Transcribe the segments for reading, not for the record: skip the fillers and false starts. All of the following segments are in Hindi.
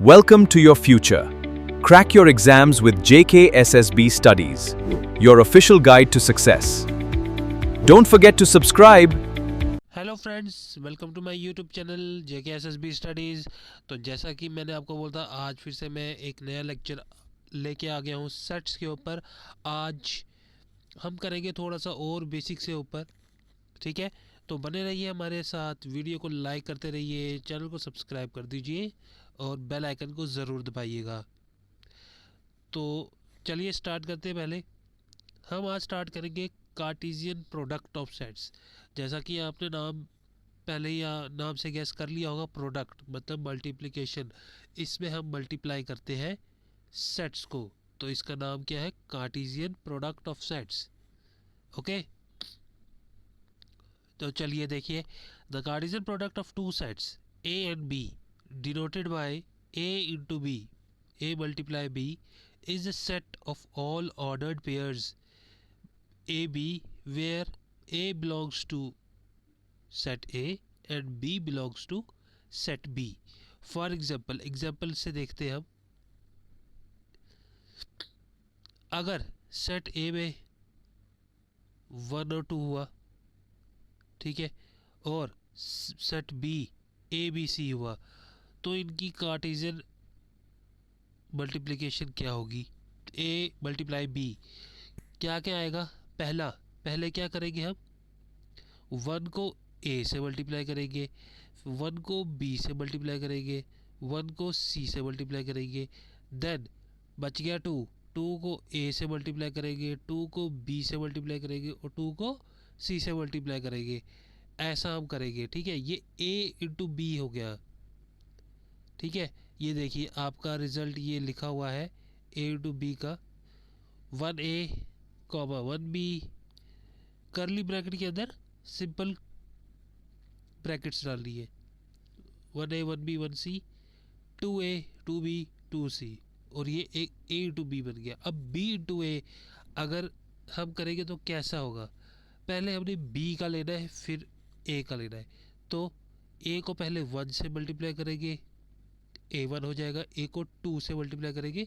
Welcome to your future. Crack your exams with JKSSB Studies, your official guide to success. Don't forget to subscribe. Hello friends, welcome to my YouTube channel JKSSB studies. तो जैसा कि मैंने आपको बोला था, आज फिर से मैं एक नया लेक्चर लेके आ गया हूँ सेट्स के ऊपर। आज हम करेंगे थोड़ा सा और बेसिक से ऊपर, ठीक है। तो बने रहिए हमारे साथ, वीडियो को लाइक करते रहिए, चैनल को सब्सक्राइब कर दीजिए और बेल आइकन को ज़रूर दबाइएगा। तो चलिए स्टार्ट करते हैं। पहले हम आज स्टार्ट करेंगे कार्टेशियन प्रोडक्ट ऑफ सेट्स। जैसा कि आपने पहले ही नाम से गैस कर लिया होगा, प्रोडक्ट मतलब मल्टीप्लिकेशन। इसमें हम मल्टीप्लाई करते हैं सेट्स को, तो इसका नाम क्या है? Cartesian product of sets. Okay, तो चलिए देखिए। The Cartesian product of two sets A and B denoted by A into B, A multiply B, is a set of all ordered pairs AB where A belongs to set A and B belongs to set B. For example से देखते हैं हम। अगर सेट A में 1 और 2 हुआ, ठीक है, और सेट B ABC हुआ, तो इनकी कार्टेशियन मल्टीप्लिकेशन क्या होगी? A मल्टीप्लाई B, क्या क्या आएगा? पहले क्या करेंगे हम? 1 को A से मल्टीप्लाई करेंगे, 1 को B से मल्टीप्लाई करेंगे, 1 को C से मल्टीप्लाई करेंगे। देन बच गया 2, 2 को A से मल्टीप्लाई करेंगे, 2 को B से मल्टीप्लाई करेंगे और 2 को C से मल्टीप्लाई करेंगे। ऐसा हम करेंगे, ठीक है। ये A इंटू B हो गया, ठीक है। ये देखिए आपका रिजल्ट ये लिखा हुआ है A इंटू बी का, 1A कॉमा 1B, करली ब्रैकेट के अंदर सिंपल ब्रैकेट्स डाल रही है, 1A 1B 1C, 2A 2B 2C, और ये एक A इंटू बी बन गया। अब B इंटू A अगर हम करेंगे तो कैसा होगा? पहले हमने B का लेना है, फिर A का लेना है। तो A को पहले 1 से मल्टीप्लाई करेंगे, A1 हो जाएगा। A को 2 से मल्टीप्लाई करेंगे,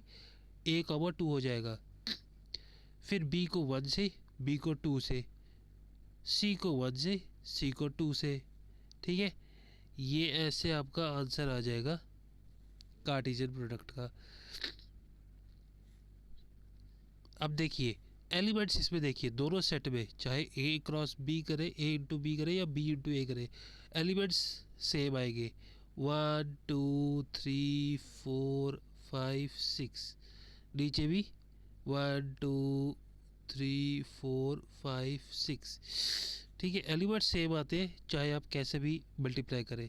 A कॉमा 2 हो जाएगा। फिर B को 1 से, B को 2 से, C को 1 से, C को 2 से, ठीक है। ये ऐसे आपका आंसर आ जाएगा कार्टेशियन प्रोडक्ट का। अब देखिए एलिमेंट्स इसमें, देखिए दोनों सेट में चाहे A क्रॉस B करे, A इंटू बी करे या B इंटू A करे, एलिमेंट्स सेम आएंगे। 1 2 3 4 5 6, नीचे भी 1 2 3 4 5 6, ठीक है। एलिमेंट्स सेम आते हैं चाहे आप कैसे भी मल्टीप्लाई करें।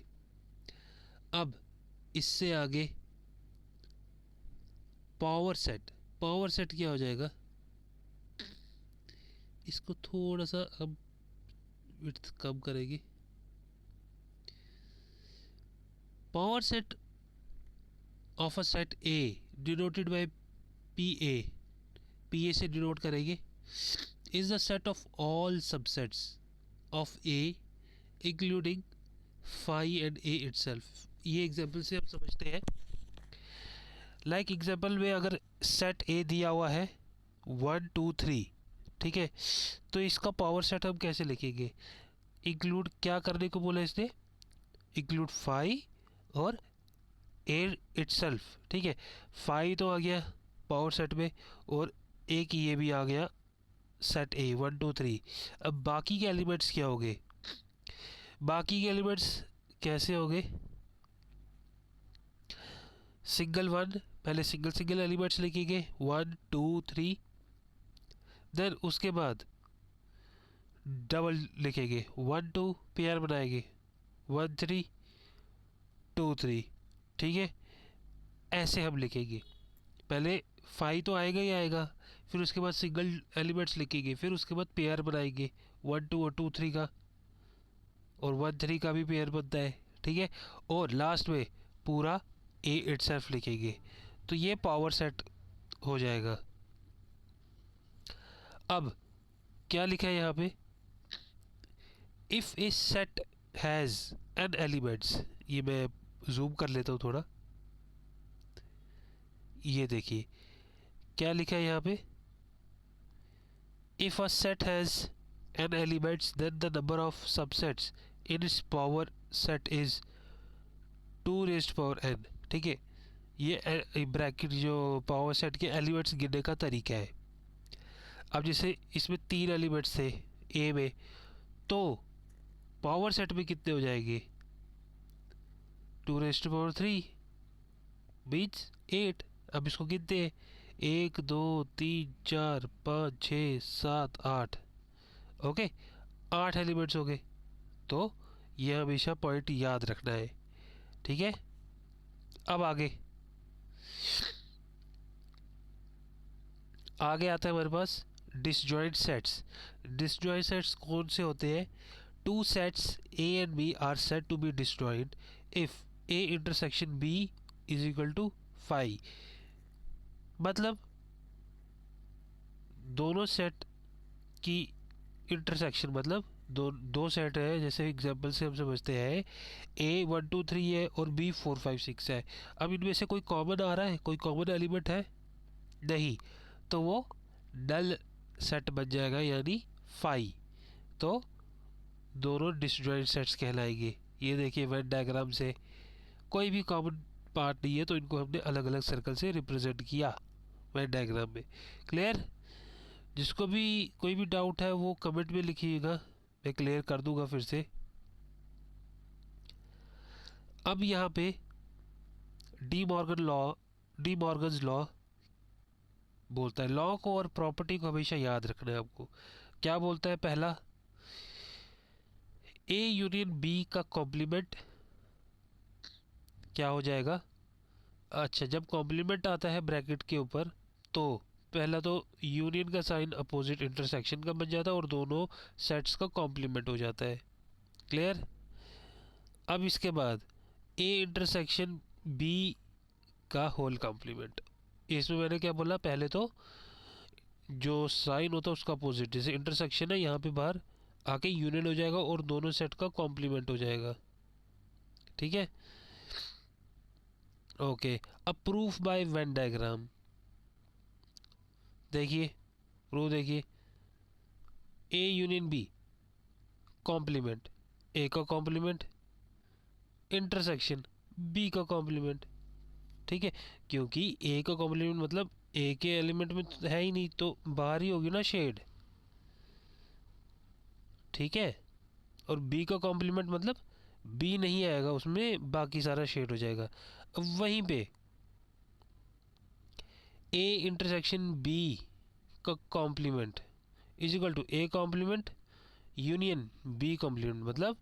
अब इससे आगे पावर सेट क्या हो जाएगा? इसको थोड़ा सा हम विड्थ कम करेंगे। Power set of a set A denoted by P A से डिनोट करेंगे, is the set of all subsets of A including phi and A itself. ये एग्जांपल से हम समझते हैं। लाइक एग्जांपल में अगर सेट ए दिया हुआ है 1 2 3, ठीक है, तो इसका पावर सेट हम कैसे लिखेंगे? इंक्लूड क्या करने को बोला इसने? इंक्लूड फाई और ए इटसेल्फ, ठीक है। फाई तो आ गया पावर सेट में, और एक ये भी आ गया सेट ए 1 2 3। अब बाकी के एलिमेंट्स क्या हो गए? बाकी के एलिमेंट्स कैसे हो गए? सिंगल वन, पहले सिंगल एलिमेंट्स लिखेंगे 1 2 3, देन उसके बाद डबल लिखेंगे 1 2, पेयर बनाएंगे 1 3 2 3, ठीक है। ऐसे हम लिखेंगे। पहले फाइव तो आएगा ही आएगा, फिर उसके बाद सिंगल एलिमेंट्स लिखेंगे, फिर उसके बाद पेयर बनाएंगे 1 2 और 2 3 का, और 1 3 का भी पेयर बनता है, ठीक है। और लास्ट में पूरा ए इटसेल्फ लिखेंगे। तो ये पावर सेट हो जाएगा। अब क्या लिखा है यहाँ पे? If A set has n elements, ये मैं जूम कर लेता हूँ थोड़ा। ये देखिए क्या लिखा है यहाँ पे, if a set has n elements then the number of subsets in its power set is 2⁻n। ठीक है, ये ब्रैकेट जो पावर सेट के एलिमेंट्स गिनने का तरीका है। अब जैसे इसमें 3 एलिमेंट्स थे ए में, तो पावर सेट में कितने हो जाएंगे, 2⁻3 मीन्स 8। अब इसको गिनते हैं, 1 2 3 4 5 6 7 8। ओके, 8 एलिमेंट्स हो गए। तो ये हमेशा पॉइंट याद रखना है। ठीक है, अब आगे आता है हमारे पास डिसजॉइंट सेट्स। डिसजॉइंट सेट्स कौन से होते हैं, two sets A and B are set to be disjoint if A intersection B is equal to 5। मतलब दोनों सेट की इंटरसेक्शन, मतलब दो सेट है, जैसे एग्जांपल से हम समझते हैं ए 1 2 3 है और बी 4 5 6 है। अब इनमें से कोई कॉमन आ रहा है, कोई कॉमन एलिमेंट है नहीं, तो वो नल सेट बन जाएगा यानी 5। तो दोनों डिसजॉइंट सेट्स कहलाएंगे। ये देखिए वेन डायग्राम से कोई भी कॉमन पार्ट नहीं है, तो इनको हमने अलग अलग सर्कल से रिप्रेजेंट किया वेन डायग्राम में। क्लियर? जिसको भी कोई भी डाउट है वो कमेंट में लिखिएगा, मैं क्लियर कर दूंगा फिर से। अब यहाँ पे डी मॉर्गन्स लॉ बोलता है, लॉ को और प्रॉपर्टी को हमेशा याद रखना है आपको। क्या बोलता है, पहला, ए यूनियन बी का कॉम्प्लीमेंट क्या हो जाएगा। अच्छा, जब कॉम्प्लीमेंट आता है ब्रैकेट के ऊपर, तो पहला तो यूनियन का साइन अपोजिट इंटरसेक्शन का बन जाता है और दोनों सेट्स का कॉम्प्लीमेंट हो जाता है। क्लियर? अब इसके बाद ए इंटरसेक्शन बी का होल कॉम्प्लीमेंट। इसमें मैंने क्या बोला, पहले तो जो साइन होता है उसका अपोजिट, जैसे इंटरसेक्शन है यहाँ पे बाहर आके यूनियन हो जाएगा और दोनों सेट का कॉम्प्लीमेंट हो जाएगा। ठीक है, ओके। अब प्रूफ बाय वेन डायग्राम देखिए, प्रूफ देखिए, ए यूनियन बी कॉम्प्लीमेंट, ए का कॉम्प्लीमेंट इंटरसेक्शन बी का कॉम्प्लीमेंट। ठीक है, क्योंकि ए का कॉम्प्लीमेंट मतलब ए के एलिमेंट में तो है ही नहीं, तो बाहर ही होगी ना शेड। ठीक है, और बी का कॉम्प्लीमेंट मतलब बी नहीं आएगा उसमें, बाकी सारा शेड हो जाएगा। अब वहीं पे ए इंटरसेक्शन बी का complement is equal to A complement union B complement, मतलब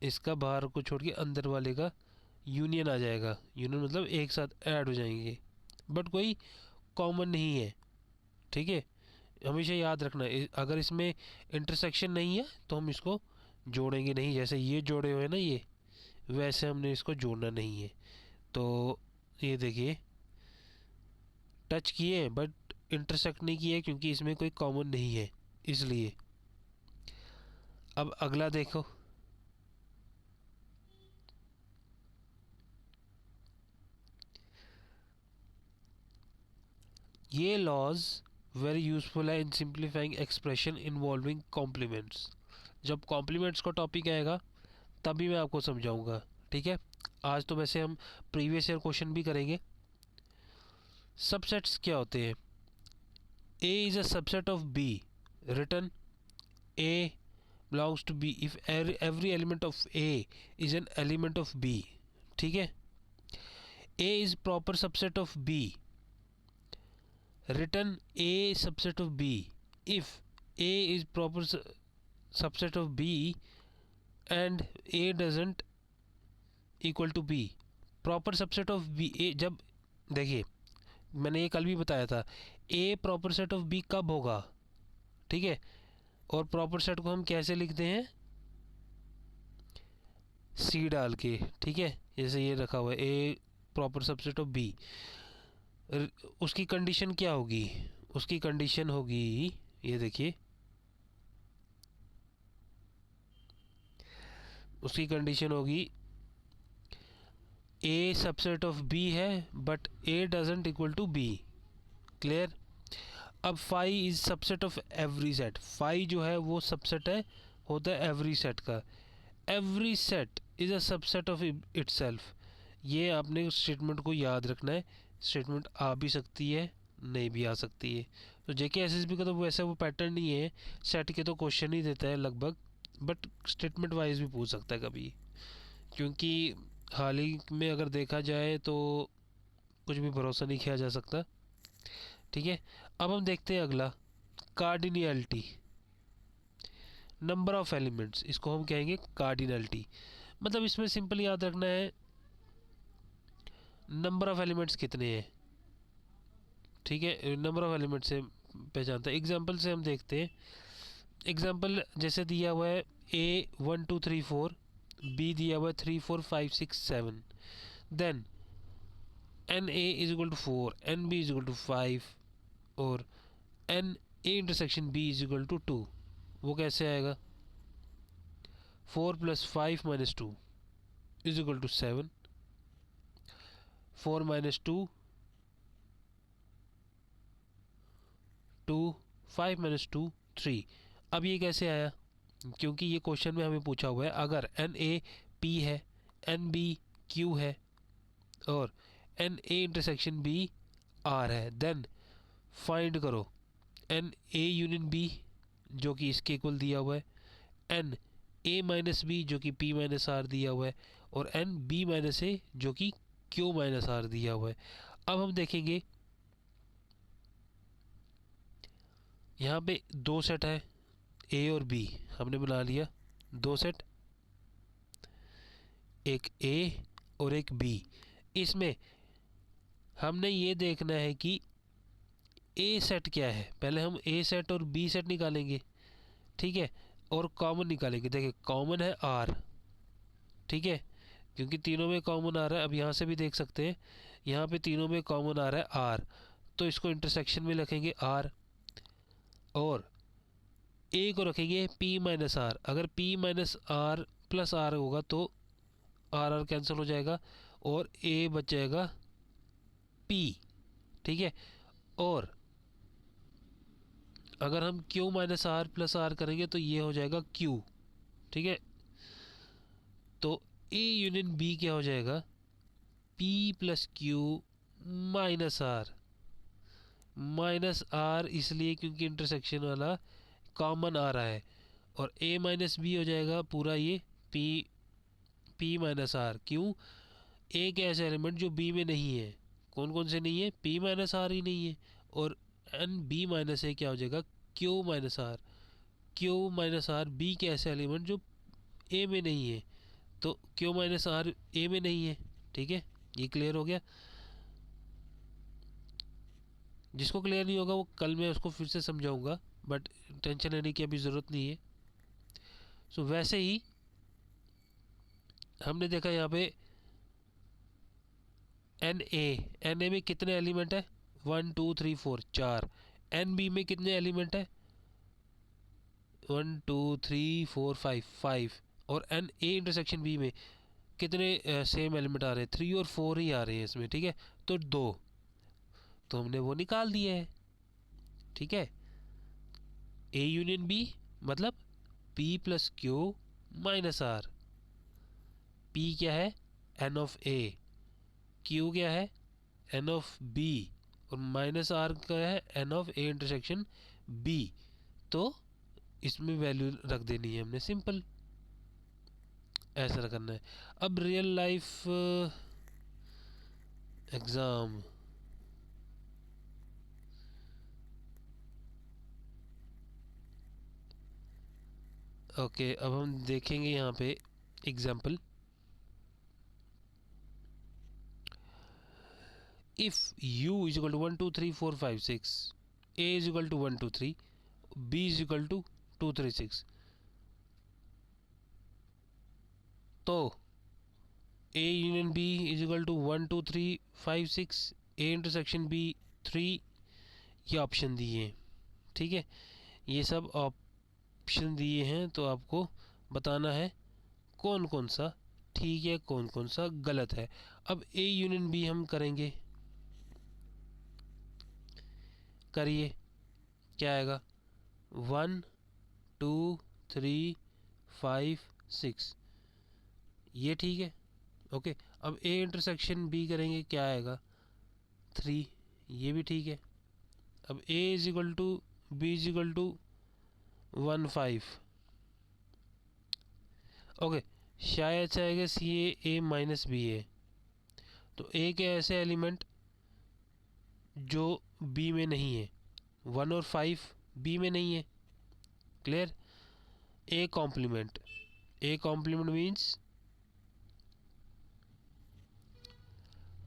इसका बाहर को छोड़ के अंदर वाले का यूनियन आ जाएगा। यूनियन मतलब एक साथ ऐड हो जाएंगे, बट कोई कॉमन नहीं है। ठीक है, हमेशा याद रखना अगर इसमें इंटरसेक्शन नहीं है तो हम इसको जोड़ेंगे नहीं, जैसे ये जोड़े हुए हैं ना, ये वैसे हमने इसको जोड़ना नहीं है। तो ये देखिए टच किए हैं बट इंटरसेक्ट नहीं किए क्योंकि इसमें कोई कॉमन नहीं है, इसलिए। अब अगला देखो, ये लॉज वेरी यूजफुल है इन सिंप्लीफाइंग एक्सप्रेशन इन्वॉल्विंग कॉम्प्लीमेंट्स। जब कॉम्प्लीमेंट्स का टॉपिक आएगा तभी मैं आपको समझाऊंगा। ठीक है, आज तो वैसे हम प्रीवियस ईयर क्वेश्चन भी करेंगे। सबसेट्स क्या होते हैं, A is a subset of B, written A belongs to B if every element of A is an element of B। ठीक है, A is proper subset of B, written A subset of B if A is proper subset of B and A doesn't equal to B। Proper subset of B A, जब देखिए मैंने ये कल भी बताया था, A proper set of B कब होगा। ठीक है, और प्रॉपर सेट को हम कैसे लिखते हैं, सी डाल के। ठीक है, जैसे ये रखा हुआ है ए प्रॉपर सबसेट ऑफ बी, उसकी कंडीशन क्या होगी, उसकी कंडीशन होगी, ये देखिए, उसकी कंडीशन होगी ए सबसेट ऑफ बी है but A doesn't equal to B. Clear. अब phi is subset of every set. Phi जो है वो सबसेट है होता है एवरी सेट का। Every set is a subset of itself. ये आपने स्टेटमेंट को याद रखना है। स्टेटमेंट आ भी सकती है, नहीं भी आ सकती है। तो जेके एसएसबी का तो वैसे वो पैटर्न नहीं है, सेट के तो क्वेश्चन ही देता है लगभग, बट स्टेटमेंट वाइज भी पूछ सकता है कभी, क्योंकि हाल ही में अगर देखा जाए तो कुछ भी भरोसा नहीं किया जा सकता। ठीक है, अब हम देखते हैं अगला, कार्डिनलिटी, नंबर ऑफ एलिमेंट्स, इसको हम कहेंगे कार्डिनलिटी। मतलब इसमें सिंपल याद रखना है नंबर ऑफ एलिमेंट्स कितने हैं। ठीक है, नंबर ऑफ एलिमेंट्स से पहचानता है। एग्जांपल से हम देखते हैं। एग्जांपल जैसे दिया हुआ है ए 1 2 3 4, बी दिया हुआ है 3 4 5 6 7, then n A is equal to 4, n B is equal to 5 और n A intersection B is equal to 2। वो कैसे आएगा? 4 + 5 - 2 इज इक्वल टू 7, 4 - 2 2, 5 - 2 3। अब ये कैसे आया? क्योंकि ये क्वेश्चन में हमें पूछा हुआ है अगर एन ए पी है, एन बी क्यू है और n A intersection B R है, देन फाइंड करो एन ए यूनियन बी जो कि इसके इक्वल दिया हुआ है, एन ए माइनस बी जो कि पी माइनस आर दिया हुआ है और एन बी माइनस ए जो कि क्यू माइनस आर दिया हुआ है। अब हम देखेंगे यहाँ पे दो सेट है ए और बी, हमने बना लिया दो सेट, एक ए और एक बी। इसमें हमने ये देखना है कि ए सेट क्या है। पहले हम ए सेट और बी सेट निकालेंगे, ठीक है, और कॉमन निकालेंगे। देखिए कॉमन है आर, ठीक है, क्योंकि तीनों में कॉमन आ रहा है। अब यहाँ से भी देख सकते हैं, यहाँ पे तीनों में कॉमन आ रहा है आर, तो इसको इंटरसेक्शन में रखेंगे आर और ए को रखेंगे पी माइनस आर। अगर P minus R plus R होगा तो आर आर कैंसिल हो जाएगा और ए बच जाएगा पी, ठीक है। और अगर हम Q minus R plus R करेंगे तो ये हो जाएगा क्यू, ठीक है। तो ए यूनियन बी क्या हो जाएगा? P plus Q minus R. Minus R इसलिए क्योंकि इंटरसेक्शन वाला कॉमन आ रहा है, और ए माइनस बी हो जाएगा पूरा ये पी माइनस आर। क्यों? एक ऐसा एलिमेंट जो बी में नहीं है। कौन कौन से नहीं है? पी माइनस आर ही नहीं है। और एन बी माइनस ए क्या हो जाएगा? Q minus R. Q minus R B के ऐसे एलिमेंट जो ए में नहीं है, तो क्यू माइनस आर ए में नहीं है, ठीक है। ये क्लियर हो गया। जिसको क्लियर नहीं होगा वो कल मैं उसको फिर से समझाऊंगा, बट टेंशन लेने की अभी ज़रूरत नहीं है। सो वैसे ही हमने देखा यहाँ पे एन ए में कितने एलिमेंट है? 1 2 3 4 4। एन बी में कितने एलिमेंट है? 1 2 3 4 5 5। और एन ए इंटरसेक्शन बी में कितने सेम एलिमेंट आ रहे हैं? 3 और 4 ही आ रहे हैं इसमें, ठीक है। तो 2, तो हमने वो निकाल दिया है, ठीक है। ए यूनियन बी मतलब P plus Q minus R. P क्या है? N of A. क्यू क्या है? N of B. और माइनस आर क्या है? N of A intersection B. तो इसमें वैल्यू रख देनी है हमने, सिंपल ऐसा करना है। अब रियल लाइफ एग्ज़ाम, ओके, अब हम देखेंगे यहाँ पे example. If u is equal to 1 2 3 4 5 6, a is equal to 1 2 3, b is equal to 2 3 6, तो a union b is equal to 1 2 3 5 6, a intersection b 3, ये ऑप्शन दिए हैं, ठीक है। ये सब ऑप्शन दिए हैं, तो आपको बताना है कौन कौन सा ठीक है, कौन कौन सा गलत है। अब ए यूनियन बी हम करेंगे, करिए, क्या आएगा 1 2 3 5 6, ये ठीक है। ओके, अब ए इंटरसेक्शन बी करेंगे, क्या आएगा 3, ये भी ठीक है। अब A is equal to B is equal to 1 5। Okay, शायद से आएगा सी ए माइनस बी है, तो ए के ऐसे एलिमेंट जो बी में नहीं है, 1 और 5 बी में नहीं है, clear. A complement, A complement means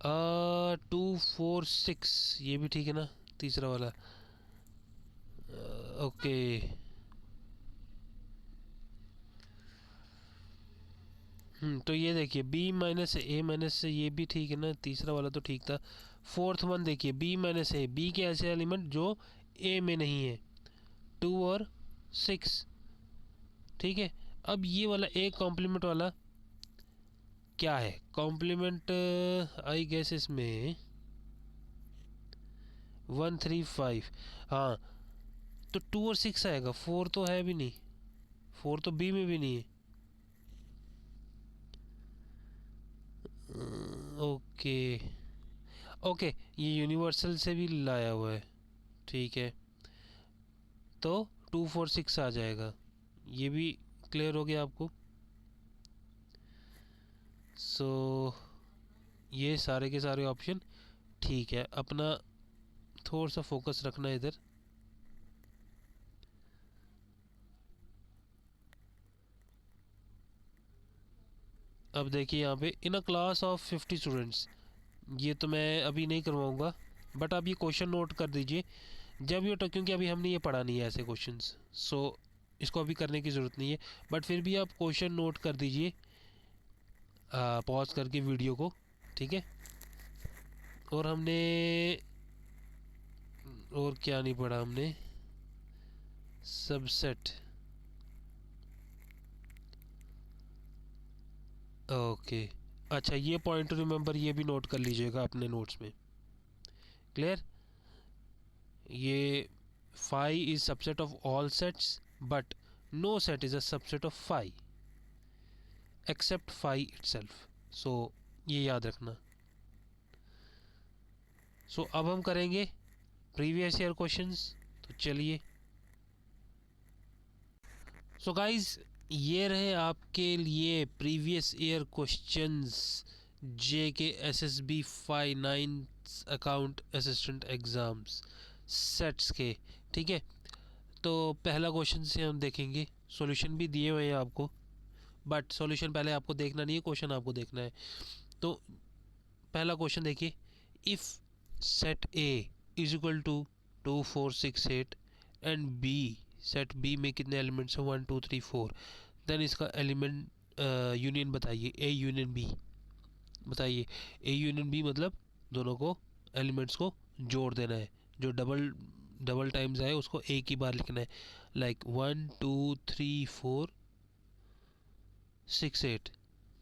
2 4 6, ये भी ठीक है ना, तीसरा वाला। ओके, तो ये देखिए बी माइनस ए माइनस से, ये भी ठीक है ना, तीसरा वाला तो ठीक था। फोर्थ वन देखिए बी माइनस ए, बी के ऐसे एलिमेंट जो ए में नहीं है, 2 और 6, ठीक है। अब ये वाला ए कॉम्प्लीमेंट वाला क्या है, कॉम्प्लीमेंट आई गेस इसमें 1 3 5, हाँ, तो 2 और 6 आएगा, 4 तो है भी नहीं, 4 तो बी में भी नहीं है। ओके ओके, ये यूनिवर्सल से भी लाया हुआ है, ठीक है, तो 2 4 6 आ जाएगा, ये भी क्लियर हो गया आपको। सो ये सारे के सारे ऑप्शन ठीक है। अपना थोड़ा सा फोकस रखना इधर। अब देखिए यहाँ पे इन अ क्लास ऑफ 50 स्टूडेंट्स, ये तो मैं अभी नहीं करवाऊँगा, बट आप ये क्वेश्चन नोट कर दीजिए जब ये, क्योंकि अभी हमने ये पढ़ा नहीं है ऐसे क्वेश्चंस, सो इसको अभी करने की ज़रूरत नहीं है, बट फिर भी आप क्वेश्चन नोट कर दीजिए पॉज करके वीडियो को, ठीक है। और हमने और क्या नहीं पढ़ा हमने, सबसेट, ओके, अच्छा, ये पॉइंट टू रिमेंबर, ये भी नोट कर लीजिएगा अपने नोट्स में, क्लियर। ये phi is subset of all sets but no set is a subset of phi except phi itself, so ये याद रखना। सो अब हम करेंगे प्रीवियस ईयर क्वेश्चंस, तो चलिए। सो गाइज, ये रहे आपके लिए previous year questions JK SSB finance account assistant exams sets के, ठीक है। तो पहला क्वेश्चन से हम देखेंगे, सॉल्यूशन भी दिए हुए हैं आपको, बट सॉल्यूशन पहले आपको देखना नहीं है, क्वेश्चन आपको देखना है। तो पहला क्वेश्चन देखिए, if set A is equal to 2 4 6 8 and B, set B में कितने एलिमेंट्स हैं 1 2 3 4, देन इसका एलिमेंट यूनियन बताइए, ए यूनियन बी बताइए। ए यूनियन बी मतलब दोनों को एलिमेंट्स को जोड़ देना है, जो डबल टाइम्स आए उसको एक ही बार लिखना है, लाइक 1 2 3 4 6 8,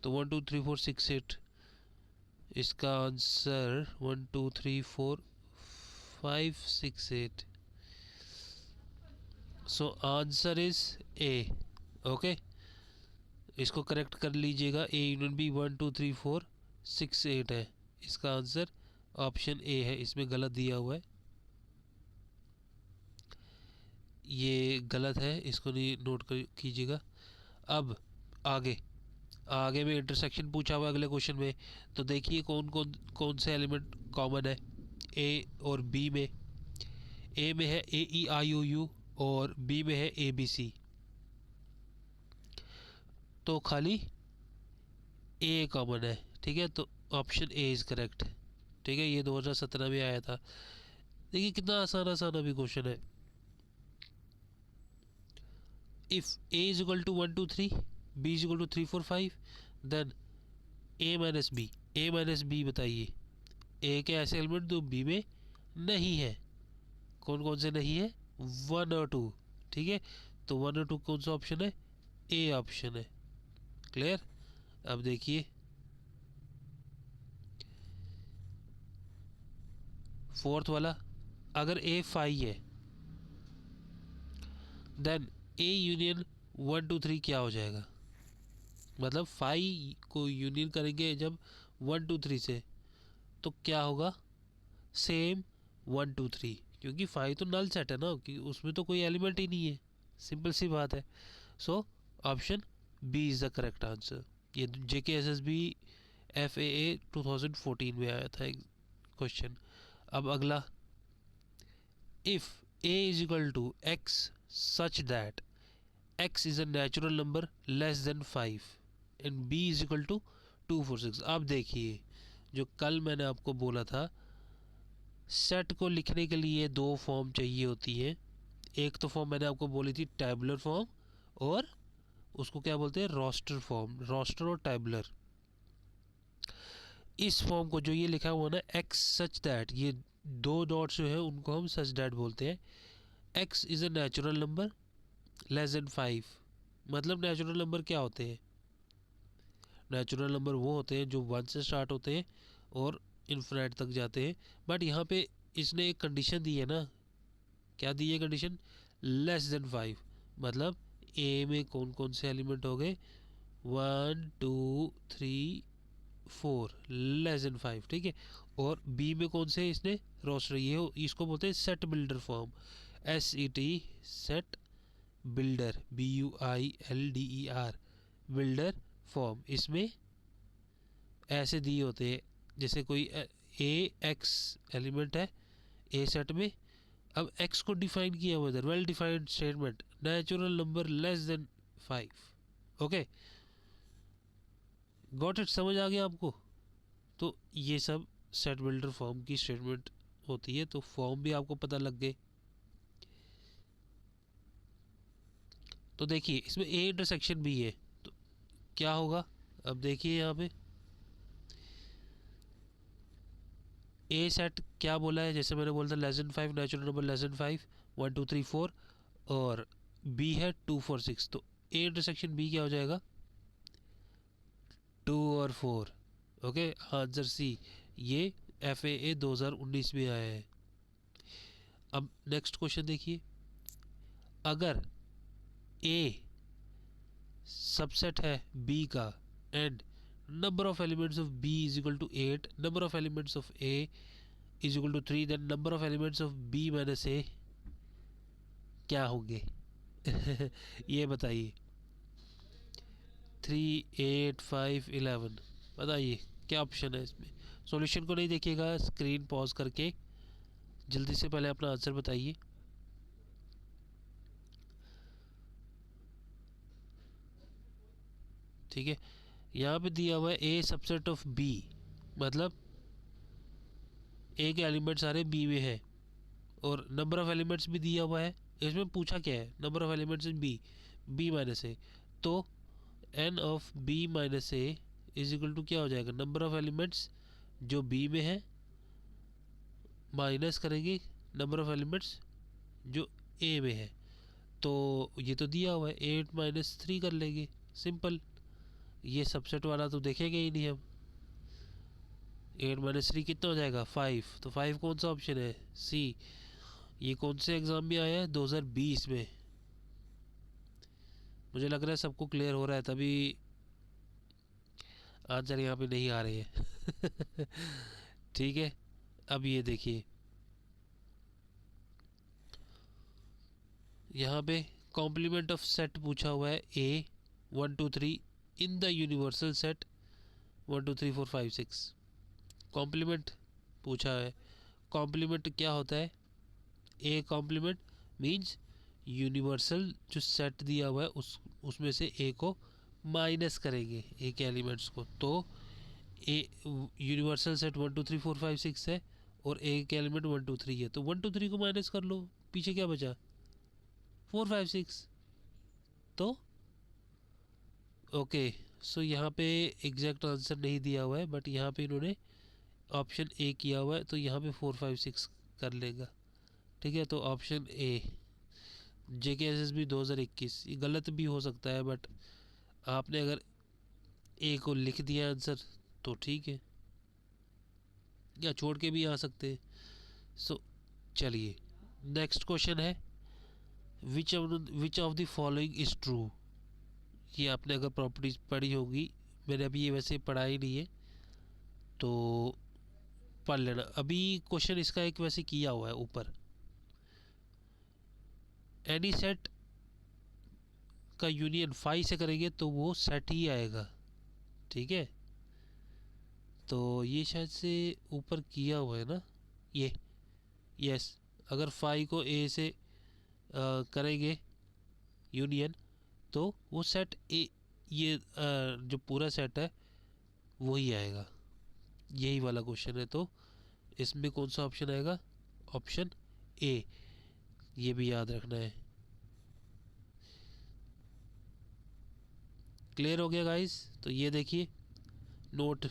तो 1 2 3 4 6 8, इसका answer 1 2 3 4 5 6 8, so answer is a. Okay, इसको करेक्ट कर लीजिएगा, ए यूनियन बी 1 2 3 4 6 8 है, इसका आंसर ऑप्शन ए है, इसमें गलत दिया हुआ है, ये गलत है, इसको नहीं नोट कीजिएगा। अब आगे में इंटरसेक्शन पूछा हुआ अगले क्वेश्चन में, तो देखिए कौन से एलिमेंट कॉमन है ए और बी में। ए में है ए ई आई ओ यू और बी में है ए बी सी, तो खाली ए कॉमन है, ठीक है, तो ऑप्शन ए इज़ करेक्ट, ठीक है। ये 2017 में आया था। देखिए कितना आसान अभी क्वेश्चन है। If A is equal to 1 2 3, B is equal to 3 4 5, then A minus B बताइए। ए के ऐसे एलिमेंट जो बी में नहीं है, कौन से नहीं है 1 और 2, ठीक है, तो 1 और 2 कौन सा ऑप्शन है, ए ऑप्शन है, क्लियर। अब देखिए फोर्थ वाला, अगर ए 5 है देन ए यूनियन 1 2 3 क्या हो जाएगा, मतलब 5 को यूनियन करेंगे जब 1 2 3 से, तो क्या होगा, सेम 1 2 3, क्योंकि 5 तो नल सेट है ना, कि उसमें तो कोई एलिमेंट ही नहीं है, सिंपल सी बात है। So option B is the correct answer. ये JKSSB FAA 2014 में आया था एक क्वेश्चन। अब अगला, इफ़ a is equal to x such that x is a natural number less than 5 and b is equal to 2 4 6। अब देखिए, जो कल मैंने आपको बोला था, सेट को लिखने के लिए दो फॉर्म चाहिए होती है। एक तो फॉर्म मैंने आपको बोली थी टैबुलर फॉर्म, और उसको क्या बोलते हैं, रोस्टर फॉर्म, रोस्टर और टैबुलर। इस फॉर्म को जो ये लिखा हुआ ना एक्स सच दैट, ये दो डॉट्स जो है उनको हम सच दैट बोलते हैं। X is a natural number less than 5, मतलब नेचुरल नंबर क्या होते हैं, नेचुरल नंबर वो होते हैं जो 1 से स्टार्ट होते हैं और इन्फिनिट तक जाते हैं। बट यहाँ पे इसने एक कंडीशन दी है ना, क्या दी है कंडीशन, लेस देन 5, मतलब ए में कौन कौन से एलिमेंट हो गए, 1 2 3 4, लेस देन 5, ठीक है। और बी में कौन से इसने रोस्टर, ये इसको बोलते हैं set builder form, SET set builder, BUILDER builder form. इसमें ऐसे दिए होते हैं, जैसे कोई ए एक्स एलिमेंट है ए सेट में, अब एक्स को डिफाइन किया हुआ है, well defined statement, natural number less than 5। Okay, got it, समझ आ गया आपको। तो ये सब सेट बिल्डर फॉर्म की स्टेटमेंट होती है, तो फॉर्म भी आपको पता लग गए। तो देखिए इसमें ए इंटरसेक्शन भी है, तो क्या होगा, अब देखिए यहाँ पे ए सेट क्या बोला है, जैसे मैंने बोला था less than 5, natural number less than 5, 1 2 3 4, और बी है 2 4 6, तो ए इंटरसेक्शन बी क्या हो जाएगा, 2 और 4। ओके, आंसर सी, ये FAA 2019 में आया है। अब नेक्स्ट क्वेश्चन देखिए, अगर ए सबसेट है बी का and number of elements of B is equal to 8, number of elements of A is equal to 3, then number of elements of B minus A क्या होंगे ये बताइए। 3 8 5 11, बताइए क्या ऑप्शन है इसमें। सॉल्यूशन को नहीं देखिएगा, स्क्रीन पॉज करके जल्दी से पहले अपना आंसर बताइए। ठीक है, यहाँ पे दिया हुआ है ए सबसेट ऑफ बी, मतलब ए के एलिमेंट सारे बी में है, और नंबर ऑफ एलिमेंट्स भी दिया हुआ है। इसमें पूछा क्या है, number of elements in B minus A, तो N of B minus A is equal to क्या हो जाएगा, नंबर ऑफ एलिमेंट्स जो बी में है माइनस करेंगे नंबर ऑफ एलिमेंट्स जो ए में है। तो ये तो दिया हुआ है 8 माइनस 3 कर लेंगे, सिंपल। ये सबसेट वाला तो देखेंगे ही नहीं हम। 8 माइनस 3 कितना हो जाएगा, 5, तो 5 कौन सा ऑप्शन है, सी। ये कौन से एग्ज़ाम में आया है, 2020 में। मुझे लग रहा है सबको क्लियर हो रहा है, तभी आंसर यहाँ पे नहीं आ रहे हैं ठीक है, अब ये देखिए यहाँ पे कॉम्प्लीमेंट ऑफ सेट पूछा हुआ है, A 1 2 3 in the universal set 1 2 3 4 5 6। Complement पूछा है, कॉम्प्लीमेंट क्या होता है, ए कॉम्प्लीमेंट मीन्स यूनिवर्सल जो सेट दिया हुआ है उसमें से ए को माइनस करेंगे ए के एलिमेंट्स को, तो ए यूनिवर्सल सेट 1 2 3 4 5 6 है और ए के एलिमेंट 1 2 3 है, तो 1 2 3 को माइनस कर लो, पीछे क्या बचा 4 5 6। तो ओके, सो यहाँ पे एग्जैक्ट आंसर नहीं दिया हुआ है, बट यहाँ पे इन्होंने ऑप्शन ए किया हुआ है, तो यहाँ पे 4 5 6 कर लेगा। ठीक है, तो ऑप्शन ए JKSSB 2021, ये गलत भी हो सकता है, बट आपने अगर ए को लिख दिया आंसर तो ठीक है, या छोड़ के भी आ सकते हैं, सो चलिए नेक्स्ट क्वेश्चन है which of the following is true. ये आपने अगर प्रॉपर्टीज पढ़ी होगी, मैंने अभी ये वैसे पढ़ा ही नहीं है तो पढ़ लेना। अभी क्वेश्चन इसका एक वैसे किया हुआ है ऊपर, एनी सेट का यूनियन फाई से करेंगे तो वो सेट ही आएगा, ठीक है। तो ये शायद से ऊपर किया हुआ है ना ये, यस। अगर फाई को ए से करेंगे यूनियन तो वो सेट ए, ये जो पूरा सेट है वही आएगा, यही वाला क्वेश्चन है। तो इसमें कौन सा ऑप्शन आएगा? ऑप्शन ए, ये भी याद रखना है। क्लियर हो गया गाइस? तो ये देखिए note,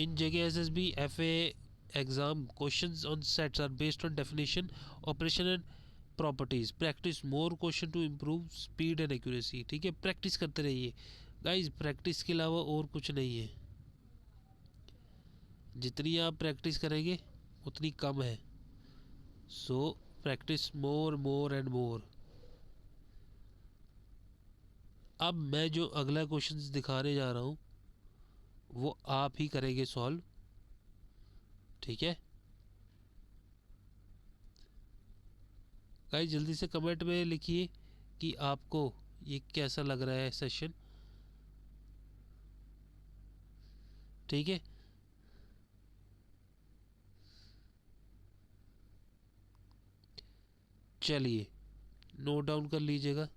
in JKSSB FA exam questions on sets are based on definition, operation and properties. Practice more question to improve speed and accuracy. ठीक है, प्रैक्टिस करते रहिए गाइस, प्रैक्टिस के अलावा और कुछ नहीं है। जितनी आप प्रैक्टिस करेंगे उतनी कम है। So practice more more and more. अब मैं जो अगला क्वेश्चन दिखाने जा रहा हूँ वो आप ही करेंगे सॉल्व, ठीक है गाइस। जल्दी से कमेंट में लिखिए कि आपको ये कैसा लग रहा है सेशन, ठीक है। चलिए नोट डाउन कर लीजिएगा,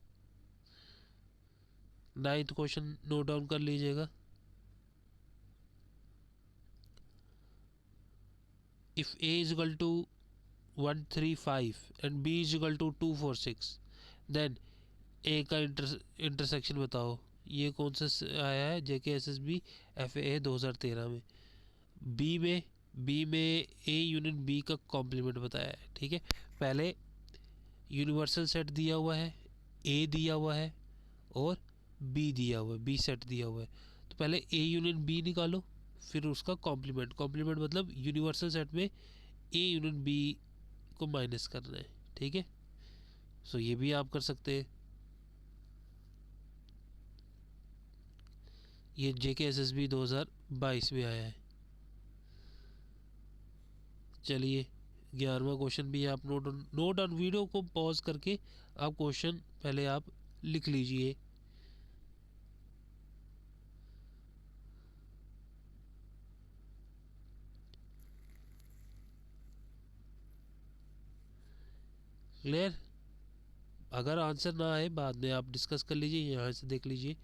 9th क्वेश्चन नोट डाउन कर लीजिएगा। If A is equal to 135 and B is equal to 246, then A का इंटरसेक्शन बताओ। ये कौन सा आया है? JKSSB FA 2013 में। बी में A यूनियन B का कॉम्प्लीमेंट बताया है, ठीक है। पहले यूनिवर्सल सेट दिया हुआ है, A दिया हुआ है और B दिया हुआ है, B सेट दिया हुआ है। तो पहले A यूनियन B निकालो, फिर उसका कॉम्प्लीमेंट। कॉम्प्लीमेंट मतलब यूनिवर्सल सेट में A यूनियन B को माइनस करना है, ठीक है। सो ये भी आप कर सकते हैं। ये JKSSB 2022 में आया है। चलिए 11वां क्वेश्चन भी आप नोट ऑन वीडियो को पॉज करके आप क्वेश्चन पहले आप लिख लीजिए। क्लियर? अगर आंसर ना आए बाद में आप डिस्कस कर लीजिए, यहाँ से देख लीजिए।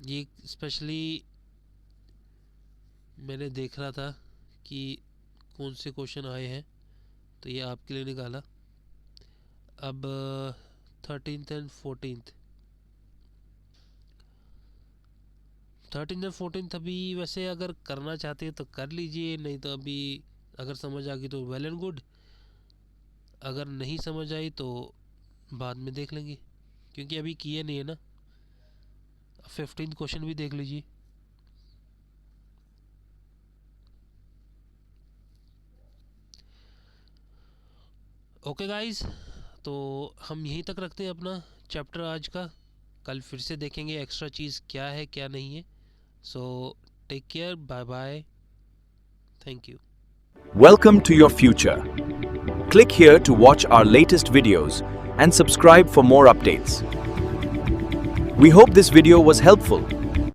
ये स्पेशली मैंने देख रहा था कि कौन से क्वेश्चन आए हैं तो ये आपके लिए निकाला। अब 13th एंड 14th अभी वैसे अगर करना चाहते हैं तो कर लीजिए, नहीं तो अभी अगर समझ आ गई तो वेल एंड गुड, अगर नहीं समझ आई तो बाद में देख लेंगे, क्योंकि अभी किए नहीं है ना। 15th क्वेश्चन भी देख लीजिए। ओके गाइस, तो हम यहीं तक रखते हैं अपना चैप्टर आज का। कल फिर से देखेंगे एक्स्ट्रा चीज़ क्या है क्या नहीं है। So take care, bye bye, thank you. Welcome to your future. Click here to watch our latest videos and subscribe for more updates. We hope this video was helpful.